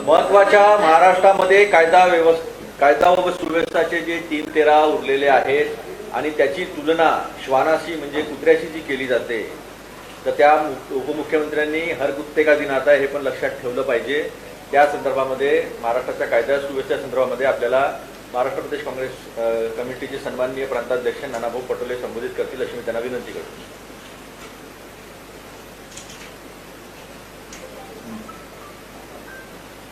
महत्वाच्या महाराष्ट्रामध्ये कायदा व सुव्यवस्थेचे जे 3-13 उरलेले आहेत आणि त्याची तुलना श्वानाशी म्हणजे कुत्र्याशी जी केली जाते, तर त्या उपमुख्यमंत्र्यांनी हर कुत्ते का दिन आता हे पण लक्षात ठेवलं पाहिजे। त्या संदर्भामध्ये महाराष्ट्राच्या कायदा सुव्यवस्थे संदर्भामध्ये आपल्याला महाराष्ट्र प्रदेश काँग्रेस कमिटीचे सन्माननीय प्रांताध्यक्ष नानाभाऊ पटोले संबोधित करतील अशी मी त्यांना विनंती करतो।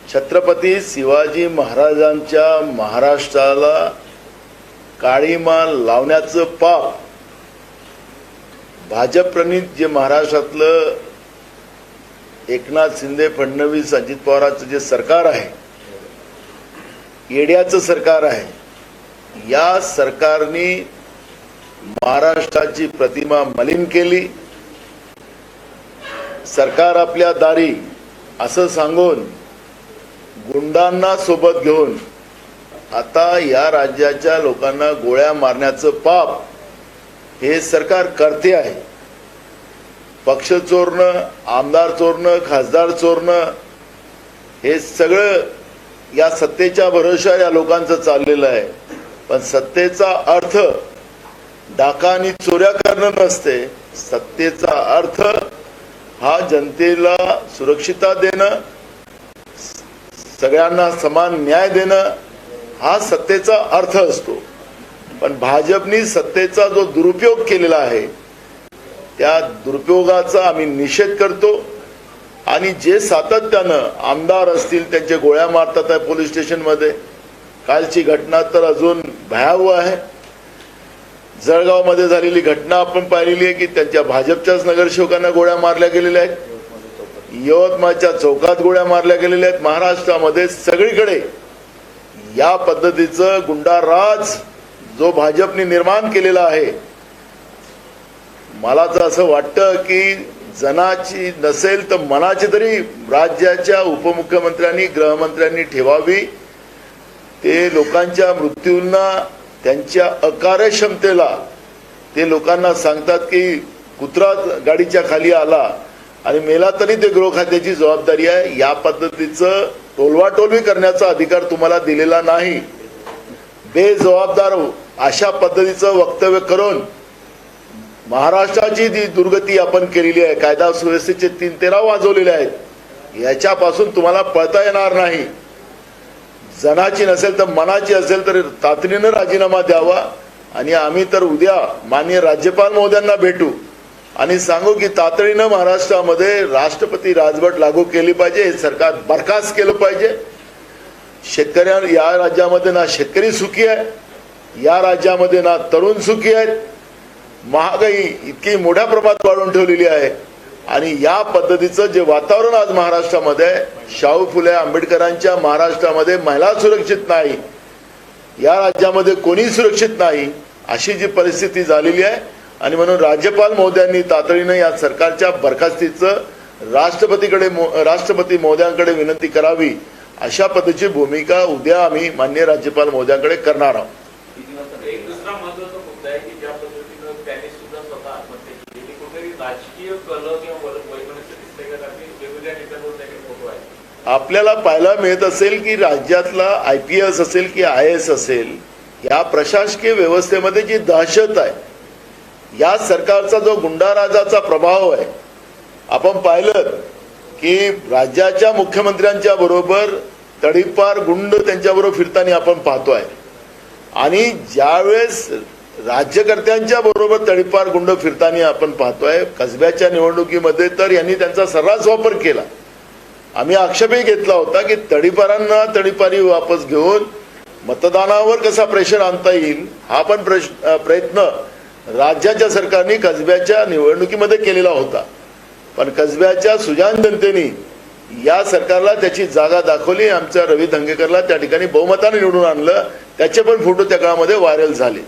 छत्रपती शिवाजी महाराजांच्या महाराष्ट्राला काळीमा लावण्याचं पाप भाजपप्रणीत जे महाराष्ट्रातलं एकनाथ शिंदे, फडणवीस, अजित पवारांचं जे सरकार आहे, येड्याचं सरकार आहे, या सरकारने महाराष्ट्राची प्रतिमा मलिन केली। सरकार आपल्या दारी असं सांगून गुंडांना सोबत घेऊन आता या राज्याच्या लोकांना गोळ्या मारण्याचं पाप हे सरकार करते आहे। पक्ष चोरणं, आमदार चोरणं, खासदार चोरणं हे सगळं या सत्तेच्या भरोश्यावर या लोकांचं चाललेलं आहे। पण सत्तेचा अर्थ डाका आणि चोऱ्या करणं नसते। सत्तेचा अर्थ हा जनतेला सुरक्षितता देणं, सगळ्यांना समान न्याय देणं हा सत्तेचा अर्थ असतो। पण भाजपने सत्तेचा जो दुरुपयोग केलेला आहे त्या दुरुपयोगाचा आम्ही निषेध करतो आणि जे सातत्यानं आमदार असतील त्यांचे गोळ्या मारतात आहे पोलीस स्टेशनमध्ये। कालची घटना तर अजून भयावह आहे। जळगावमध्ये झालेली घटना आपण पाहिलेली आहे की त्यांच्या भाजपच्याच नगरसेवकांना गोळ्या मारल्या गेलेल्या आहेत। यवतमाळच्या चौकात गोळ्या मारल्या गेलेल्या आहेत। महाराष्ट्रामध्ये सगळीकडे या पद्धतीचं गुंडाराज जो भाजपने निर्माण केलेला आहे, मला तर असं वाटतं की जनाची नसेल तर मनाची तरी राज्याच्या उपमुख्यमंत्र्यांनी, गृहमंत्र्यांनी ठेवावी। ते लोकांच्या मृत्यूंना, त्यांच्या अकार्यक्षमतेला ते लोकांना सांगतात की कुत्रा गाडीच्या खाली आला आणि मेला तरी ते गृह खात्याची जबाबदारी आहे। या पद्धतीचं टोलवाटोलवी करण्याचा अधिकार तुम्हाला दिलेला नाही। बेजबाबदार अशा पद्धतीचं वक्तव्य करून महाराष्ट्राची जी दुर्गती आपण केलेली आहे, कायदा सुव्यवस्थेचे 3-13 वाजवलेले आहेत, याच्यापासून तुम्हाला पळता येणार नाही। जनाची नसेल तर मनाची असेल तर तातडीनं राजीनामा द्यावा आणि आम्ही तर उद्या माननीय राज्यपाल महोदयांना भेटू आणि सांगू की तातडीनं महाराष्ट्रामध्ये राष्ट्रपती राजवट लागू केली पाहिजे, हे सरकार बरखास्त केलं पाहिजे। शेतकऱ्या या राज्यामध्ये ना शेतकरी सुखी आहे, या राज्यामध्ये ना तरुण सुखी आहेत। महागाई इतकी मोठ्या प्रमाणात वाढवून ठेवलेली आहे आणि या पद्धतीचं जे वातावरण आज महाराष्ट्रामध्ये, शाहू फुले आंबेडकरांच्या महाराष्ट्रामध्ये महिला सुरक्षित नाही, या राज्यामध्ये कोणी सुरक्षित नाही, अशी जी परिस्थिती झालेली आहे। आणि म्हणून राज्यपाल महोदयांनी तातडीनं या सरकारच्या बरखास्तीचं राष्ट्रपती महोदयांकडे विनंती करावी, अशा पद्धतीची भूमिका उद्या आम्ही माननीय राज्यपाल महोदयांकडे करणार आहोत। एक दुसरा महत्त्वाचा मुद्दा आहे की ज्या पद्धतीनं त्यांनी सुद्धा स्वतः आत्महत्या केली, कुठेतरी राजकीय कल किंवा वैमनस्य दिसते का? वेगवेगळ्या नेत्यांवर त्याचे फोटो आहेत। आपल्याला पाहायला मिळत असेल की राज्यातला IPS असेल की IAS असेल, या प्रशासकीय व्यवस्थेमध्ये जी दहशत आहे, या सरकारचा जो गुंडाराजाचा प्रभाव आहे, आपण पाहिलं की राज्याच्या मुख्यमंत्र्यांच्या बरोबर तडीपार गुंड त्यांच्याबरोबर फिरताना आपण पाहतोय आणि ज्यावेळेस राज्यकर्त्यांच्या बरोबर तडीपार गुंड फिरताना आपण पाहतोय, कसब्याच्या निवडणुकीमध्ये तर यांनी त्यांचा सर्रास वापर केला। आम्ही आक्षेपही घेतला होता की तडीपारांना तडीपारी वापस घेऊन मतदानावर कसा प्रेशर आणता येईल, हा पण प्रयत्न राज्याच्या सरकारने कसब्याच्या निवडणुकीमध्ये केलेला होता। पण कसब्याच्या सुजाण जनतेने या सरकारला त्याची जागा दाखवली। आमच्या रवी धंगेकरला त्या ठिकाणी बहुमताने निवडून आणलं, त्याचे पण फोटो त्या काळामध्ये व्हायरल झाले।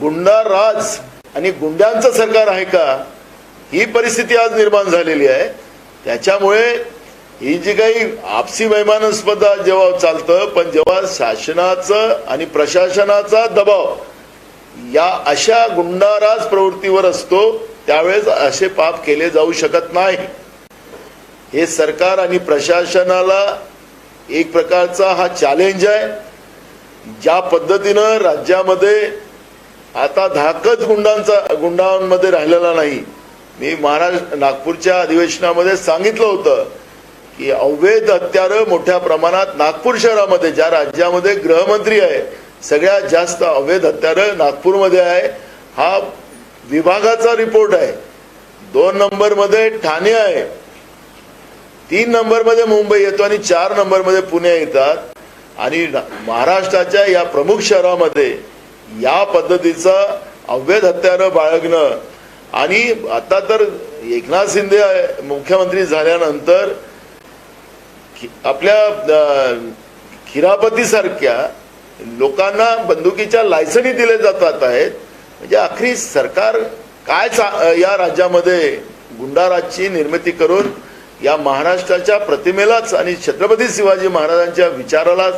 गुंडाराज आणि गुंड्यांचं सरकार आहे का, ही परिस्थिती आज निर्माण झालेली आहे। त्याच्यामुळे ही जी काही आपसी वैमानस्पर्धा जेव्हा चालतं, पण जेव्हा शासनाचं आणि प्रशासनाचा दबाव या अशा गुंडाराज प्रवृत्तीवर असतो, त्यावेळेस असे पाप केले जाऊ शकत नाही. हे सरकार आणि प्रशासनाला एक प्रकारचा हा चॅलेंज आहे. ज्या पद्धतीनं राज्यामध्ये आता धाकच गुंडांमध्ये राहिलेला नाही. मी नागपूरच्या अधिवेशनामध्ये सांगितलं होतं की अवैध हत्यारं मोठ्या प्रमाणात नागपूर शहरामध्ये, ज्या राज्यामध्ये गृहमंत्री आहे, सगळ्यात जास्त अवैध हत्यारं नागपूरमध्ये आहे. हा विभागाचा रिपोर्ट आहे. 2 नंबरमध्ये ठाणे आहे, 3 नंबरमध्ये मुंबई येतो आणि 4 नंबरमध्ये पुणे येतात. आणि महाराष्ट्राच्या या प्रमुख शहरामध्ये या पद्धतीचा अवैध हत्यारं बाळगणं, आणि आता तर एकनाथ शिंदे मुख्यमंत्री झाल्यानंतर आपल्या खिरापतीसारख्या लोकांना बंदुकीच्या लायसन्स दिले जातात आहेत. म्हणजे अखेरी सरकार काय या राज्यामध्ये गुंडाराजची निर्मिती करून या महाराष्ट्राच्या प्रतिमेलाच आणि छत्रपती शिवाजी महाराजांच्या विचाराला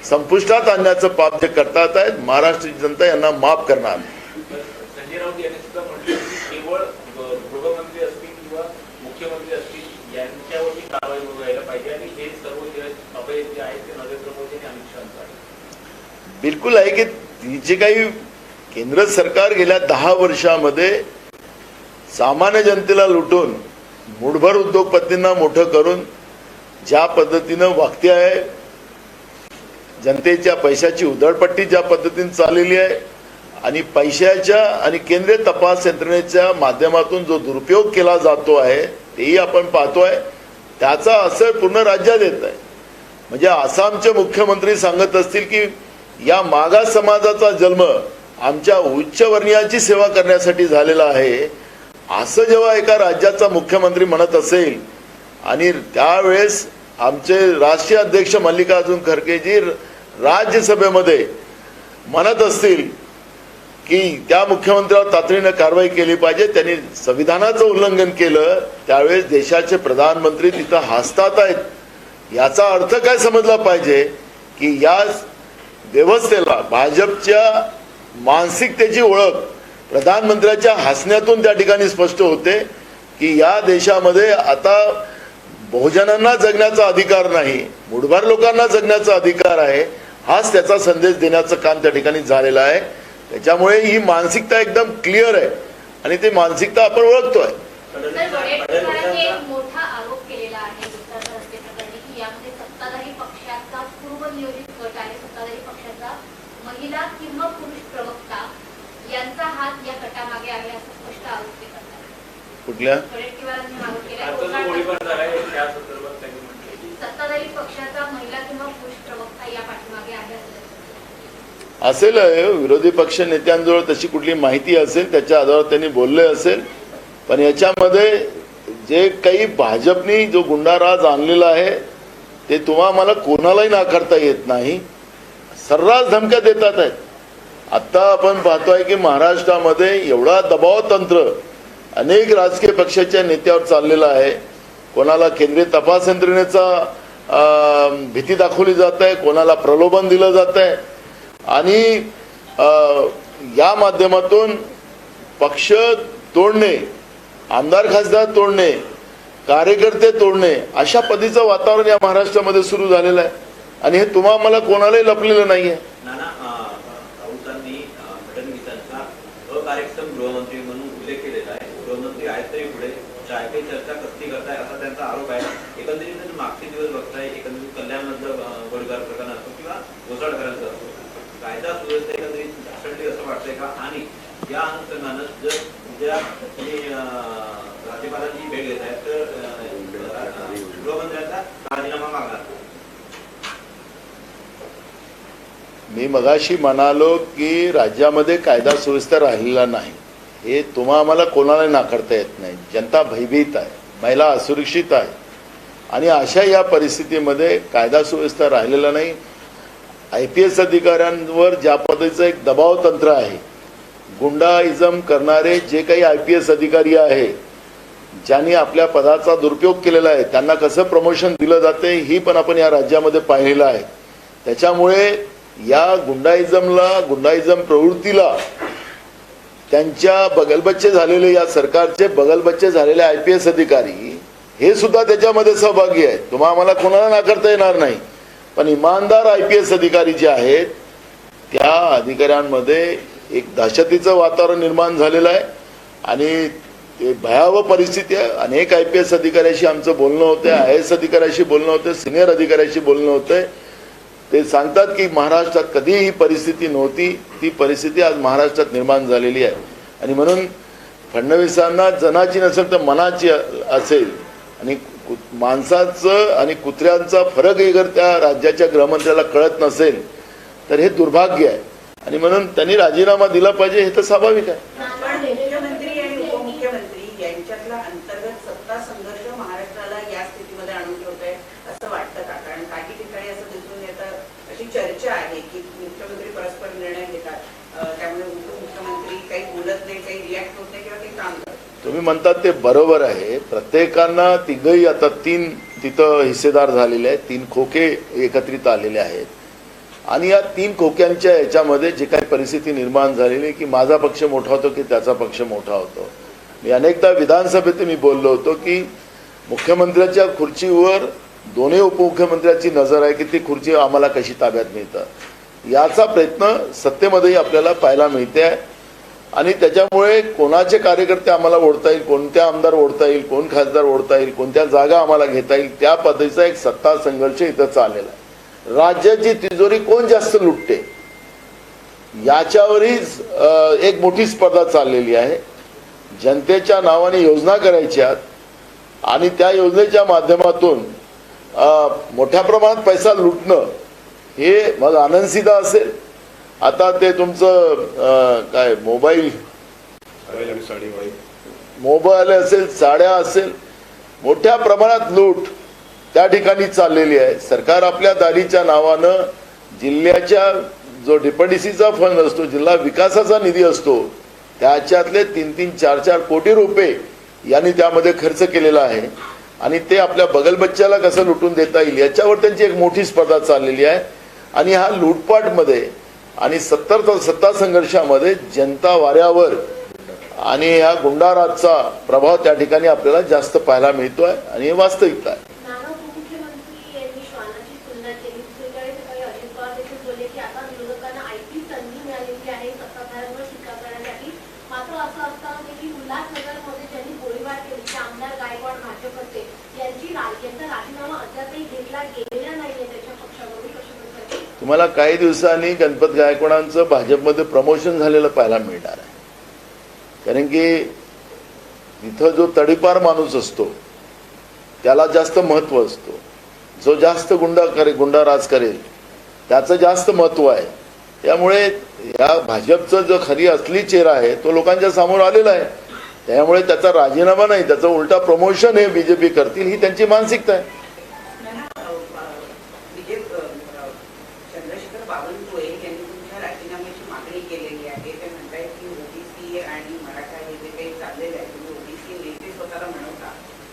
संपुष्टात आणण्याचं पाप जे करतात आहेत, महाराष्ट्राची जनता यांना माफ करणार. संजय राऊत यांनी सुद्धा म्हटलं की केवळ गृहमंत्री असतील किंवा मुख्यमंत्री असतील यांच्यावरती कारवाई व्हायला पाहिजे आणि हे सर्व जे अभय जे आहेत ते नरेंद्र मोदी आणि अमित शहा. बिलकुल आहे की जे काही केंद्र सरकार गेल्या 10 वर्षामध्ये सामान्य जनतेला लुटून मुठभर उद्योगपतींना मोठं करून ज्या पद्धतीनं वागते आहे, जनतेच्या पैशाची उधळपट्टी ज्या पद्धतीने चाललेली आहे आणि पैशाच्या आणि केंद्रीय तपास यंत्रणेच्या माध्यमातून जो दुरुपयोग केला जातो आहे तेही आपण पाहतोय. त्याचा असर पूर्ण राज्यात येत आहे. म्हणजे आसामचे मुख्यमंत्री सांगत असतील की या मागास समाजाचा जन्म आमच्या उच्चवर्णीयांची सेवा करण्यासाठी झालेला आहे, असं जेव्हा एका राज्याचा मुख्यमंत्री म्हणत असेल आणि त्यावेळेस आमचे राष्ट्रीय अध्यक्ष मल्लिकार्जुन खरगेजी राज्यसभेमध्ये म्हणत असतील की त्या मुख्यमंत्र्यावर तातडीनं कारवाई केली पाहिजे, त्यांनी संविधानाचं उल्लंघन केलं, त्यावेळेस देशाचे प्रधानमंत्री तिथं हसतात आहेत. याचा अर्थ काय समजला पाहिजे की या व्यवस्थेला भाजपच्या मानसिकतेची ओळख प्रधानमंत्र्याच्या हसण्यातून त्या ठिकाणी स्पष्ट होते की या देशामध्ये आता बहुजनांना जगण्याचा अधिकार नाही, मुठभर लोकांना जगण्याचा अधिकार आहे. हाच त्याचा संदेश देण्याचं काम त्या ठिकाणी झालेलं आहे. त्याच्यामुळे ही मानसिकता एकदम क्लिअर आहे आणि ती मानसिकता आपण ओळखतोय. मोठा आरोप केलेला आहे रस्ते प्रकरणी की यामध्ये सत्ताधारी पक्षाचा पूर्वनियोजित गट आहे, सत्ताधारी पक्षाचा महिला किंवा पुरुष प्रवक्ता यांचा हात या गटामागे आहे असं स्पष्ट आरोप केला. कुठल्या वडेट्टीवारांनी आरोप केला सत्ताधारी पक्षाचा महिला किंवा पुरुष प्रवक्ता या पाठीमागे आहे असेल. विरोधी पक्ष नेत्यांजवळ तशी कुठली माहिती असेल त्याच्या आधारावर त्यांनी बोलले असेल. पण याच्यामध्ये जे काही भाजपनी जो गुंडाराज आणलेला आहे ते मला कोणालाही नाकारता येत नाही. सर्रास धमक्या देतात आहेत. आता आपण पाहतोय की महाराष्ट्रामध्ये एवढा दबाव तंत्र अनेक राजकीय पक्षाच्या नेत्यावर चाललेला आहे. कोणाला केंद्रीय तपास यंत्रणेचा भीती दाखवली जात आहे, कोणाला प्रलोभन दिलं जात आहे आणि या माध्यमातून पक्ष तोडणे, आमदार खासदार तोडणे, कार्यकर्ते तोडणे अशा पद्धतीचं वातावरण या महाराष्ट्रामध्ये सुरू झालेलं आहे आणि हे मला कोणालाही लपलेलं नाहीये. कार्यक्षम गृहमंत्री म्हणून उल्लेख केलेला आहे. गृहमंत्री आहेत तरी पुढे काही चर्चा कसली करताय असा त्यांचा आरोप आहे. एकंदरीत मागचे दिवस बघताय, एकंदरीत कल्याणमधलं गोळीबार प्रकरण असतो किंवा घोसाळकरांचं असतो, कायदा सुव्यवस्था एकंदरीत ढासळली असं वाटतंय का? आणि या अनुषंगानं जर उद्या राज्यपालांची भेट घेत आहेत तर गृहमंत्र्यांचा राजीनामा मागणार. मी मगाशी म्हणालो की राज्यामध्ये कायदा सुव्यवस्था राहिलेला नाही, हे आम्हाला कोणाला नाकारता येत नाही. जनता भयभीत आहे, महिला असुरक्षित आहे आणि अशा या परिस्थितीमध्ये कायदा सुव्यवस्था राहिलेला नाही. IPS अधिकाऱ्यांवर ज्या पद्धतीचं एक दबाव तंत्र आहे, गुंडाइजम करणारे जे काही IPS अधिकारी आहे ज्यांनी आपल्या पदाचा दुरुपयोग केलेला आहे त्यांना कसं प्रमोशन दिलं जाते ही पण आपण या राज्यामध्ये पाहिलेलं आहे. त्याच्यामुळे या गुंडाइजम प्रवृत्तीला त्यांच्या बगलबच्चे झालेले, या सरकारचे बगलबच्चे झालेले IPS अधिकारी हे सुद्धा त्याच्यामध्ये सहभागी आहेत. तुम्हाला कोणाला नाकारता येणार नाही, पण इमानदार IPS अधिकारी जे आहेत त्या अधिकाऱ्यांमध्ये एक दहशतीचं वातावरण निर्माण झालेलं आहे आणि ते भयावह परिस्थिती आहे. अनेक IPS अधिकाऱ्याशी आमचं बोलणं होतं, IAS अधिकाऱ्याशी बोलणं होतं, सिनियर अधिकाऱ्याशी बोलणं होतंय. ते सांगतात की महाराष्ट्रात कधीही ही परिस्थिती नव्हती, ती परिस्थिती आज महाराष्ट्रात निर्माण झालेली आहे. आणि म्हणून फडणवीसांना जनाची नसेल तर मनाची असेल आणि माणसाचं आणि कुत्र्यांचा फरक जर त्या राज्याच्या गृहमंत्र्याला कळत नसेल तर हे दुर्भाग्य आहे. आणि म्हणून त्यांनी राजीनामा दिला पाहिजे, हे तर स्वाभाविक आहे. पण मुख्यमंत्री आणि उपमुख्यमंत्री यांच्यातला अंतर्गत सत्ता संघर्ष महाराष्ट्राला या स्थितीमध्ये आणून ठेवतोय असं वाटतं का? कारण काही ठिकाणी असं दिसून येतं, अशी चर्चा आहे की मुख्यमंत्री परस्पर निर्णय घेतात, त्यामुळे उपमुख्यमंत्री काही बोलत नाही, काही रिॲक्ट होत नाही किंवा काही काम करत. तुम्ही म्हणतात ते बरोबर आहे. प्रत्येकांना तिघही आता 3 तिथं हिस्सेदार झालेले आहेत, 3 खोके एकत्रित आलेले आहेत. आणि या 3 खोक्यांच्या याच्यामध्ये जे काही परिस्थिती निर्माण झालेली की माझा पक्ष मोठा होतो की त्याचा पक्ष मोठा होतो. मी अनेकदा विधानसभेत मी बोललो होतो की मुख्यमंत्र्याच्या खुर्चीवर दोन्ही उपमुख्यमंत्र्यांची नजर आहे की ती खुर्ची आम्हाला कशी ताब्यात मिळतं, याचा प्रयत्न सत्तेमध्येही आपल्याला पाहायला मिळते आहे. आणि त्याच्यामुळे कोणाचे कार्यकर्ते आम्हाला ओढता येईल, कोणत्या आमदार ओढता येईल, कोण खासदार ओढता येईल, कोणत्या जागा आम्हाला घेता येईल, त्या पद्धतीचा एक सत्ता संघर्ष इथं चाललेला आहे. राज्याची तिजोरी कोण जास्त लुटते याच्यावरच एक मोठी स्पर्धा चाललेली आहे. जनतेच्या नावाने योजना करायच्या आणि त्या योजनेच्या माध्यमातून मोठ्या प्रमाणात पैसा लुटणं, हे मग आनंदसिद्धा असेल, आता ते तुमचं काय मोबाईल असेल, साड्या असेल, मोठ्या प्रमाणात लूट त्या ठिकाणी चाललेली आहे. सरकार आपल्या दारीच्या नावानं जिल्ह्याच्या जो DPDCचा फंड असतो, जिल्हा विकासाचा निधी असतो, त्याच्यातले 3-3, 4-4 कोटी रुपये यांनी त्यामध्ये खर्च केलेला आहे. आणि ते आपल्या बगलबच्च्याला कसं लुटून देता येईल याच्यावर त्यांची एक मोठी स्पर्धा चाललेली आहे. आणि हा लूटपाटमध्ये आणि सत्ता संघर्षामध्ये जनता वाऱ्यावर आणि ह्या गुंडाराजचा प्रभाव त्या ठिकाणी आपल्याला जास्त पाहायला मिळतोय आणि हे वास्तविकता आहे. उपमुख्यमंत्री यांनी श्वानाची तुलना केली. दुसरीकडे सकाळी अजित पवार देखील बोलले की आता विरोधकांना आणखी संधी मिळालेली आहे सत्ताधाऱ्यांवर टीका करण्यासाठी. मात्र असं असताना देखील उल्हासनगरमध्ये ज्यांनी गोळीबार केली ते आमदार गायकवाड भाजपचे यांचा राजीनामा अद्यापही घेतला गेलेला नाहीये त्याच्या पक्षाकडून. तुम्हाला काही दिवसांनी गणपत गायकवाडांचं भाजपमध्ये प्रमोशन झालेलं पाहायला मिळणार आहे. कारण की तिथं जो तडीपार माणूस असतो त्याला जास्त महत्व असतो, जो जास्त गुंडाराज करेल त्याचं जास्त महत्व आहे. त्यामुळे या भाजपचं जो खरी असली चेहरा आहे तो लोकांच्या समोर आलेला आहे. त्यामुळे त्याचा राजीनामा नाही, त्याचं उलटा प्रमोशन हे BJP करतील, ही त्यांची मानसिकता आहे. चंद्रशेखर बावनकुळे यांनी तुमच्या राजीनाम्याची मागणी केलेली आहे. ते म्हणतायत की OBC आणि मराठा हे जे काही चाललेलं आहे, तुम्ही OBC नेते स्वतःला म्हणवता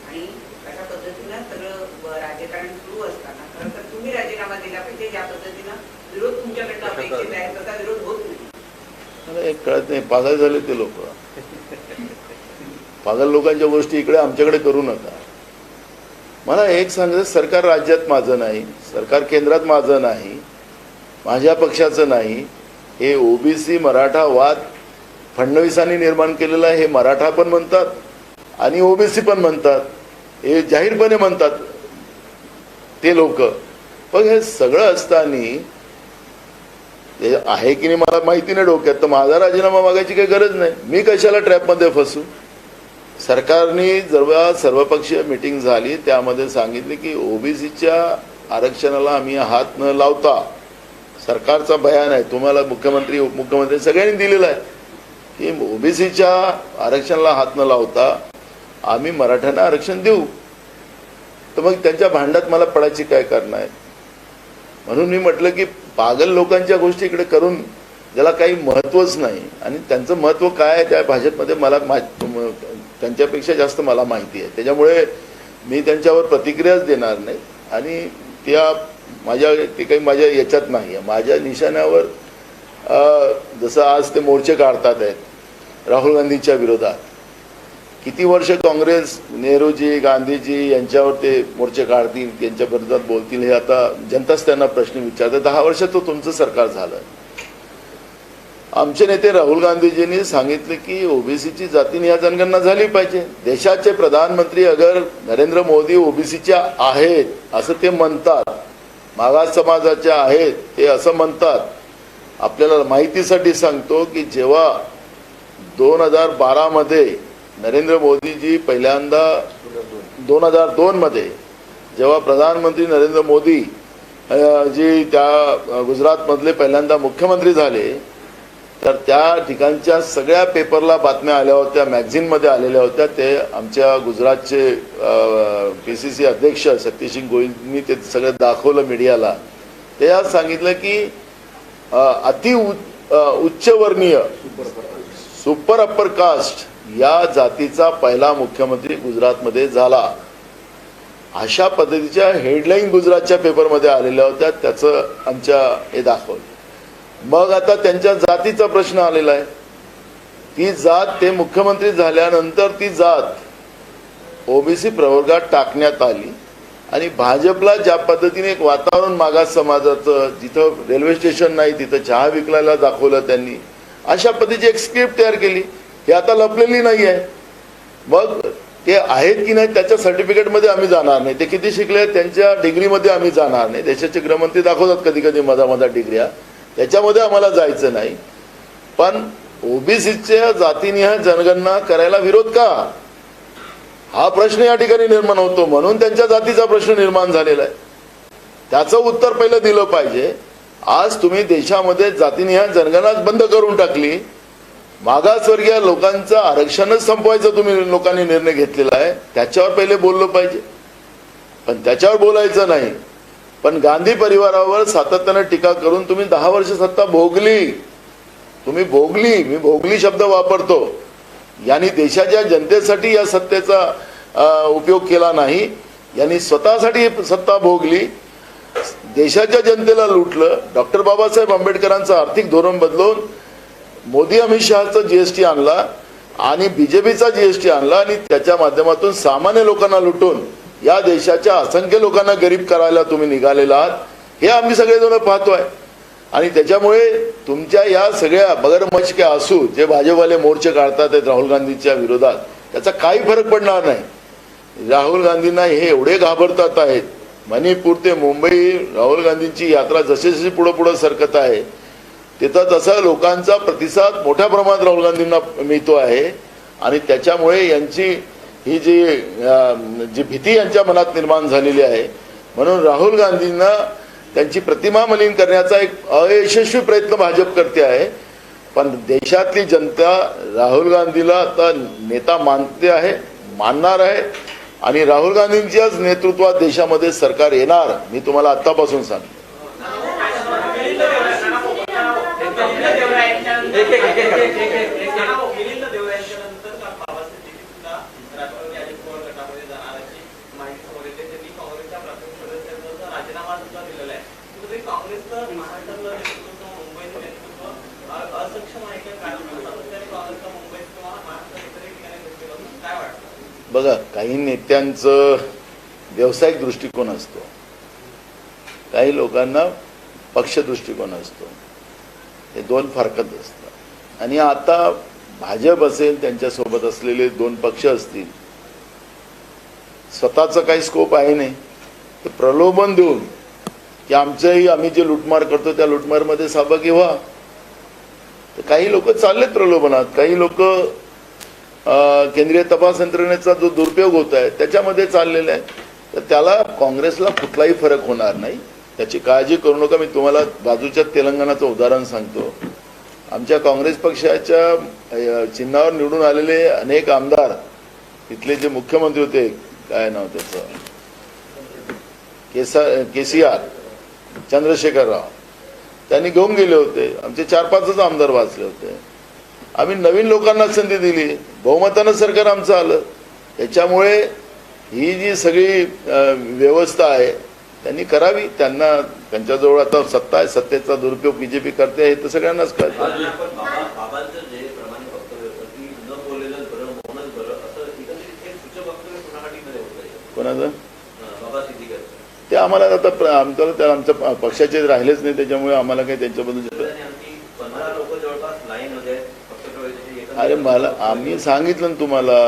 आणि अशा पद्धतीनं सगळं राजकारण सुरू असताना खरं तर तुम्ही राजीनामा दिला पाहिजे. ज्या पद्धतीनं विरोध तुमच्याकडनं अपेक्षित आहे तसा विरोध होत नाही. कळत नाही, पागल झाले ते लोक. पागल लोकांच्या गोष्टी इकडे आमच्याकडे करू नका. मला एक सांगायचं, सरकार राज्यात माझं नाही, सरकार केंद्रात माझं नाही, माझ्या पक्षाचं नाही. हे OBC मराठा वाद फडणवीसांनी निर्माण केलेला आहे. हे मराठा पण म्हणतात आणि OBC पण म्हणतात, हे जाहीरपणे म्हणतात ते लोक. पण हे सगळं असताना आहे की नाही मला माहिती नाही डोक्यात, तर माझा राजीनामा मागायची काही गरज नाही. मी कशाला ट्रॅपमध्ये फसू. सरकारने जेव्हा सर्वपक्षीय मीटिंग झाली त्यामध्ये सांगितले की OBCच्या आरक्षणाला आम्ही हात न लावता, सरकारचा बयान आहे, तुम्हाला मुख्यमंत्री उपमुख्यमंत्री सगळ्यांनी दिलेला आहे की OBCच्या आरक्षणाला हात न लावता आम्ही मराठ्यांना आरक्षण देऊ. तर मग त्यांच्या भांड्यात मला पडायची काय कारण आहे. म्हणून मी म्हटलं की पागल लोकांच्या गोष्टी इकडे करून ज्याला काही महत्वच नाही आणि त्यांचं महत्व काय आहे त्या भाजपमध्ये मला त्यांच्यापेक्षा जास्त मला माहिती आहे. त्याच्यामुळे मी त्यांच्यावर प्रतिक्रियाच देणार नाही आणि ते काही माझ्या याच्यात नाही आहे. माझ्या निशाण्यावर जसं आज ते मोर्चे काढतात आहेत राहुल गांधींच्या विरोधात. किती वर्ष काँग्रेस, नेहरूजी, गांधीजी यांच्यावर ते मोर्चे काढतील, त्यांच्या विरोधात बोलतील, हे आता जनताच त्यांना प्रश्न विचारते. 10 वर्ष तो तुमचं सरकार झालं. आमचे नेते राहुल गांधीजींनी सांगितले की ओबीसीची जातीनिहाय जनगणना झाली पाहिजे. देशाचे प्रधानमंत्री अगर नरेंद्र मोदी ओबीसीचे आहेत असं ते म्हणतात, मागास समाजाचे आहेत ते असं म्हणतात. आपल्याला माहितीसाठी सांगतो की जेव्हा 2012 मध्ये नरेंद्र मोदीजी पहिल्यांदा 2002 मध्ये जेव्हा प्रधानमंत्री नरेंद्र मोदी जी त्या गुजरातमधले पहिल्यांदा मुख्यमंत्री झाले, तर त्या ठिकाणच्या सगळ्या पेपरला बातम्या आल्या होत्या, मॅगझिनमध्ये आलेल्या होत्या. ते आमच्या गुजरातचे PCC अध्यक्ष सतीशसिंग गोयलनी ते सगळं दाखवलं मीडियाला. ते आज सांगितलं की अति उच्चवर्णीय सुपर अप्पर कास्ट या जातीचा पहिला मुख्यमंत्री गुजरातमध्ये झाला. अशा पद्धतीच्या हेडलाईन गुजरातच्या पेपरमध्ये आलेल्या होत्या. त्याचं आमच्या हे दाखवलं. मग आता त्यांच्या जातीचा प्रश्न आलेला आहे. ती जात ते मुख्यमंत्री झाल्यानंतर ती जात ओबीसी प्रवर्गात टाकण्यात आली आणि भाजपला ज्या पद्धतीने एक वातावरण मागास समाजाचं, जिथं रेल्वे स्टेशन नाही तिथं चहा विकलायला दाखवलं त्यांनी, अशा पद्धतीची एक स्क्रिप्ट तयार केली. हे आता लपलेली नाही आहे. मग ते आहेत की नाही त्याच्या सर्टिफिकेटमध्ये आम्ही जाणार नाही. ते किती शिकले त्यांच्या डिग्रीमध्ये आम्ही जाणार नाही. देशाचे गृहमंत्री दाखवतात कधी कधी मधा डिग्र्या, त्याच्यामध्ये आम्हाला जायचं नाही. पण ओबीसीच्या जातीनिहाय जनगणना करायला विरोध का, हा प्रश्न या ठिकाणी निर्माण होतो. म्हणून त्यांच्या जातीचा प्रश्न निर्माण झालेला आहे. त्याचं उत्तर पहिलं दिलं पाहिजे. आज तुम्ही देशामध्ये जातीनिहाय जनगणनाच बंद करून टाकली. मागासवर्गीय लोकांचं आरक्षणच संपवायचं तुम्ही लोकांनी निर्णय घेतलेला आहे. त्याच्यावर पहिले बोललं पाहिजे, पण त्याच्यावर बोलायचं नाही. पण गांधी परिवारावर सातत्याने टीका करून तुम्ही 10 वर्ष सत्ता भोगली. तुम्ही भोगली, मी भोगली शब्द वापरतो. यांनी देशाच्या जनतेसाठी या सत्तेचा उपयोग केला नाही. यांनी स्वतःसाठी सत्ता भोगली, देशाच्या जनतेला लुटलं. डॉक्टर बाबासाहेब आंबेडकरांचं आर्थिक धोरण बदलून मोदी अमित शहाचा GST आणला आणि BJPचा GST आणला आणि त्याच्या माध्यमातून सामान्य लोकांना लुटून या देशाच्या असंख्य लोकांना गरीब करायला तुम्ही निघालेला आहात. हे आम्ही सगळेजण पाहतोय. आणि त्याच्यामुळे तुमच्या या सगळ्या बगरमचक्या असू जे भाजपवाले मोर्चे काढतात आहेत राहुल गांधींच्या विरोधात, त्याचा काही फरक पडणार नाही. राहुल गांधींना हे एवढे घाबरतात आहेत. मणिपूर ते मुंबई राहुल गांधींची यात्रा जशी जशी पुढे सरकत आहे तिथं तसा लोकांचा प्रतिसाद मोठ्या प्रमाणात राहुल गांधींना मिळतो आहे. आणि त्याच्यामुळे यांची ही जी भीती यांच्या मनात निर्माण झालेली आहे. म्हणून राहुल गांधींना त्यांची प्रतिमा मलिन करण्याचा एक अयशस्वी प्रयत्न भाजप करते आहे. पण देशातली जनता राहुल गांधीला आता नेता मानते आहे, मानणार आहे. आणि राहुल गांधींच्याच नेतृत्वात देशामध्ये सरकार येणार, मी तुम्हाला आतापासून सांगतो. बघा, काही नेत्यांचं व्यावसायिक दृष्टिकोन असतो, काही लोकांना पक्ष दृष्टिकोन असतो. हे दोन फरकत असतात. आणि आता भाजप असेल, त्यांच्यासोबत असलेले 2 पक्ष असतील, स्वतःचा काही स्कोप आहे नाही, तर प्रलोभन देऊन की आम्ही जे लुटमार करतो त्या लुटमारमध्ये सहभागी व्हा. तर काही लोक चाललेत प्रलोभनात, काही लोक केंद्रीय तपास यंत्रणेचा जो दुरुपयोग होत आहे त्याच्यामध्ये चाललेला आहे. तर त्याला काँग्रेसला कुठलाही फरक होणार नाही, त्याची काळजी करू नका. मी तुम्हाला बाजूच्या तेलंगणाचं उदाहरण सांगतो. आमच्या काँग्रेस पक्षाच्या चिन्हावर निवडून आलेले अनेक आमदार, तिथले जे मुख्यमंत्री होते, काय नाव त्याचं, KCR चंद्रशेखर राव, त्यांनी घेऊन गेले होते. आमचे 4-5च आमदार वाचले होते. आम्ही नवीन लोकांना संधी दिली, बहुमतानं सरकार आमचं आलं. त्याच्यामुळे ही जी सगळी व्यवस्था आहे त्यांनी करावी. त्यांच्याजवळ आता सत्ता आहे, सत्तेचा दुरुपयोग BJP करते हे तर सगळ्यांनाच कळतं. बाबांचं जे प्रमाणे वक्तव्य होतं की कोणाचं बाबा सिद्दीकर ते आम्हाला आता आमच्या पक्षाचे राहिलेच नाही, त्याच्यामुळे आम्हाला काही त्यांच्याबद्दल. आणि आणखी 15 लोक जवळपास लाईन मध्ये आहेत पक्ष प्रवेशाची. अरे मला आम्ही सांगितलं ना तुम्हाला,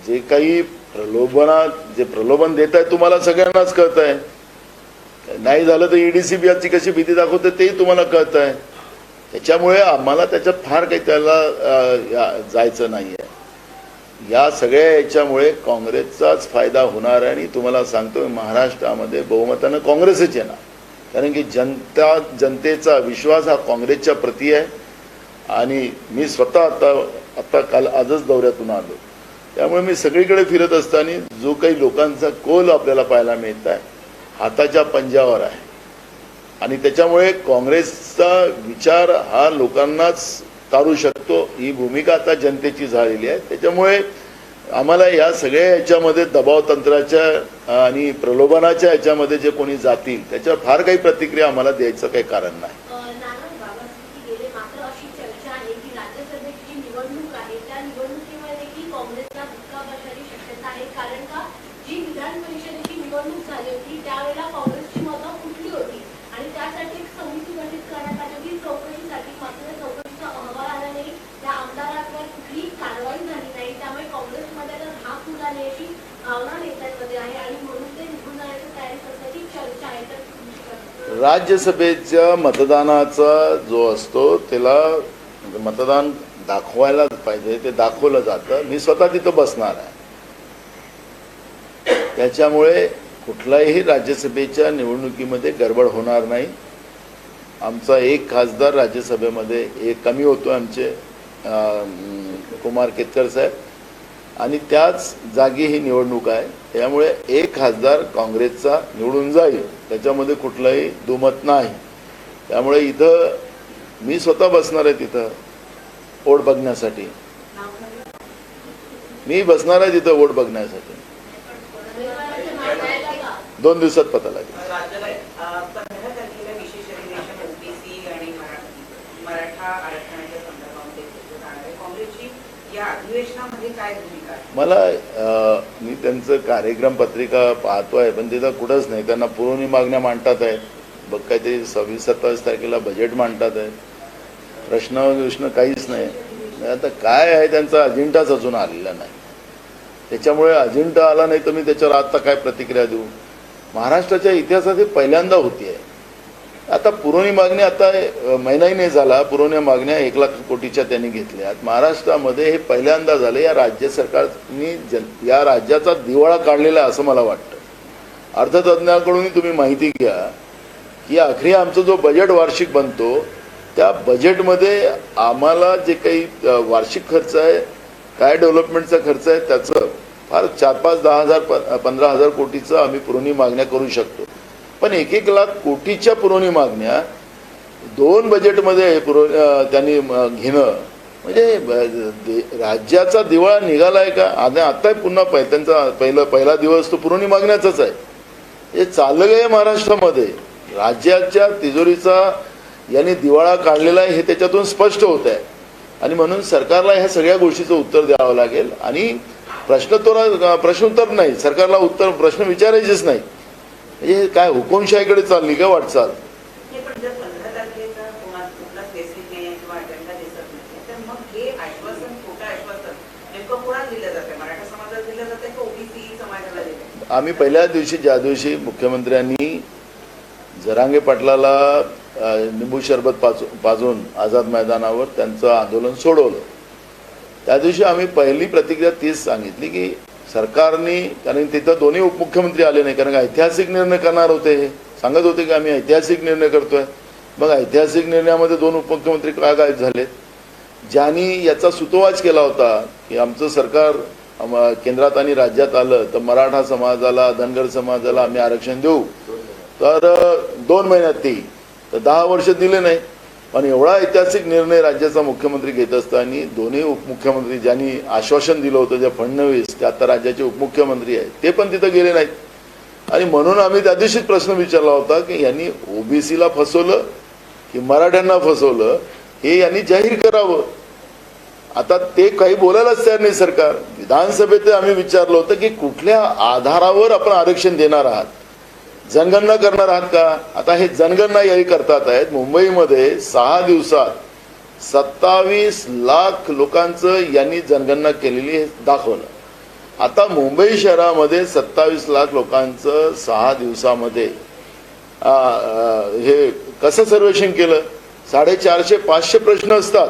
जे काही जे प्रलोभन देत आहे तुम्हाला सगळ्यांनाच कळत आहे. नाही झालं तर EDCBची कशी भीती दाखवते तेही तुम्हाला कळत आहे. त्याच्यामुळे आम्हाला त्याच्यात फार काही त्याला जायचं नाही आहे. या सगळ्या याच्यामुळे काँग्रेसचाच फायदा होणार आहे. आणि तुम्हाला सांगतो महाराष्ट्रामध्ये बहुमतानं काँग्रेसच येणार, कारण की जनतेचा विश्वास हा काँग्रेसच्या प्रती आहे. आणि मी स्वतः आता काल आजच दौऱ्यातून आलो, त्यामुळे मी सगळीकडे फिरत असताना जो काही लोकांचा कोल आपल्याला पाहायला मिळत आहे हाताच्या पंजावर आहे. आणि त्याच्यामुळे काँग्रेसचा विचार हा लोकांनाच तारू शकतो, ही भूमिका आता जनतेची झालेली आहे. त्याच्यामुळे आम्हाला या सगळ्या याच्यामध्ये दबाव तंत्राच्या आणि प्रलोभनाच्या याच्यामध्ये जे कोणी जातील त्याच्यावर फार काही प्रतिक्रिया आम्हाला द्यायचं काही कारण नाही. नारायण बाबांसाठी गेले मात्र अशी चर्चा आहे की राज्यसभेची जी निवडणूक आहे त्या निवडणुकीमध्ये की काँग्रेसला धक्का बसण्याची शक्यता आहे, कारण का जी विधान परिषदेची निवडणूक झाली होती त्यावेळेला काँग्रेसची मतं फुटली होती आणि त्यासाठी एक समिती गठीत करण्यात आली होती चौकशीसाठी. मात्र चौकशीचा अहवाल आला नाही, त्या आमदारांवर कुठलीही कारवाई झाली नाही, त्यामुळे काँग्रेसमध्ये आता धाक उडाली अशी भावना नेत्यांमध्ये आहे आणि म्हणून ते निघून जाण्याची तयारी असल्याची चर्चा आहे. तर तुमची काय? राज्यसभेच्या मतदानाचा जो असतो त्याला मतदान दाखवायला पाहिजे, ते दाखवलं जातं. मी स्वतः तिथं बसणार आहे. त्याच्यामुळे कुठलाही राज्यसभेच्या निवडणुकीमध्ये गडबड होणार नाही. आमचा एक खासदार राज्यसभेमध्ये कमी होतो आमचे कुमार केतकर साहेब, आणि त्याच जागी ही निवडणूक आहे. त्यामुळे एक खासदार काँग्रेसचा निवडून जाईल, त्याच्यामध्ये कुठलंही दुमत नाही. त्यामुळे इथं मी स्वतः बसणार आहे, तिथं वोट बघण्यासाठी. मी बसणार आहे तिथं वोट बघण्यासाठी. 2 दिवसात पता लागेल. 15 तारखेला विशेष अधिवेशन ओबीसी आणि मराठा आरक्षणाच्या संदर्भामध्ये जाणार आहे. काँग्रेसची या अधिवेशनामध्ये काय भूमिका आहे? मला मी त्यांचं कार्यक्रम पत्रिका पाहतोय, पण तिथं कुठंच नाही. त्यांना पुरवणी मागण्या मांडतात आहेत, बघ काहीतरी 26-27 तारखेला बजेट मांडतात आहेत. प्रश्न काहीच नाही. आता काय आहे त्यांचा अजेंडाच अजून आलेला नाही. त्याच्यामुळे अजेंडा आला नाही तर मी त्याच्यावर आता काय प्रतिक्रिया देऊ. महाराष्ट्राच्या इतिहासात हे पहिल्यांदा होती आहे. आता पुरवणी मागण्या आता महिनाही नाही झाला, पुरवण्या मागण्या 1 लाख कोटीच्या त्यांनी घेतल्या. महाराष्ट्रामध्ये हे पहिल्यांदा झालं. या राज्य सरकारनी या राज्याचा दिवाळा काढलेला आहे असं मला वाटतं. अर्थतज्ञांकडूनही तुम्ही माहिती घ्या की अखेरी आमचा जो बजेट वार्षिक बनतो त्या बजेटमध्ये आम्हाला जे काही वार्षिक खर्च आहे, काय डेव्हलपमेंटचा खर्च आहे, त्याचं फार 4-5, 10,000, 15,000 कोटीचं आम्ही पुरवणी मागण्या करू शकतो. पण 1-1 लाख कोटीच्या पुरवणी मागण्या 2 बजेटमध्ये त्यांनी घेणं म्हणजे राज्याचा दिवाळा निघालाय का? आता पुन्हा त्यांचा पहिला दिवस तो पुरवणी मागण्याचाच आहे. हे चाललं आहे महाराष्ट्रामध्ये. राज्याच्या तिजोरीचा यांनी दिवाळा काढलेला आहे हे त्याच्यातून स्पष्ट होत आहे. आणि म्हणून सरकारला ह्या सगळ्या गोष्टीचं उत्तर द्यावं लागेल. आणि प्रश्नोत्तर नाही, सरकारला प्रश्न विचारायचेच नाही. म्हणजे काय हुकुमशाहीकडे चालली का वाटचाल? पण जर 15 तारखेचा कुठलाच बेसिक नाही किंवा अजेंडा दिसत नाही तर मग हे आश्वासन, खोटं आश्वासन नेमकं कोणाला दिलं जातं? मराठा समाजाला दिलं जातं का ओबीसी समाजाला दिलं? आम्ही पहिल्या दिवशी ज्या दिवशी मुख्यमंत्र्यांनी जरांगे पाटलाला निंबू सरबत पाजून आझाद मैदानावर त्यांचं आंदोलन सोडवलं, त्या दिवशी आम्ही पहिली प्रतिक्रिया तीच सांगितली की सरकारने, कारण तिथं दोन्ही उपमुख्यमंत्री आले नाही, कारण ऐतिहासिक निर्णय करणार होते. हे सांगत होते की आम्ही ऐतिहासिक निर्णय करतोय. मग ऐतिहासिक निर्णयामध्ये 2 उपमुख्यमंत्री का गायब झालेत? ज्यांनी याचा सुतोवाच केला होता की आमचं सरकार केंद्रात आणि राज्यात आलं तर मराठा समाजाला, धनगर समाजाला आम्ही आरक्षण देऊ, तर 2 महिन्यात ते तर 10 वर्ष दिले नाही. पण एवढा ऐतिहासिक निर्णय राज्याचा मुख्यमंत्री घेत असताना दोन्ही उपमुख्यमंत्री ज्यांनी आश्वासन दिलं होतं, जे फडणवीस ते आता राज्याचे उपमुख्यमंत्री आहेत, ते पण तिथं गेले नाहीत. आणि म्हणून आम्ही त्या दिवशीच प्रश्न विचारला होता की यांनी ओबीसीला फसवलं की मराठ्यांना फसवलं, हे यांनी जाहीर करावं. आता ते काही बोलायलाच तयार नाही सरकार. विधानसभेत आम्ही विचारलं होतं की कुठल्या आधारावर आपण आरक्षण देणार आहात, जनगणना करणार आहात का. आता हे जनगणना याही करतात आहेत. मुंबईमध्ये 6 दिवसात 27 लाख लोकांचं यांनी जनगणना केलेली हे दाखवलं. आता मुंबई शहरामध्ये 27 लाख लोकांचं 6 दिवसामध्ये हे कसं सर्वेक्षण केलं. 450-500 प्रश्न असतात.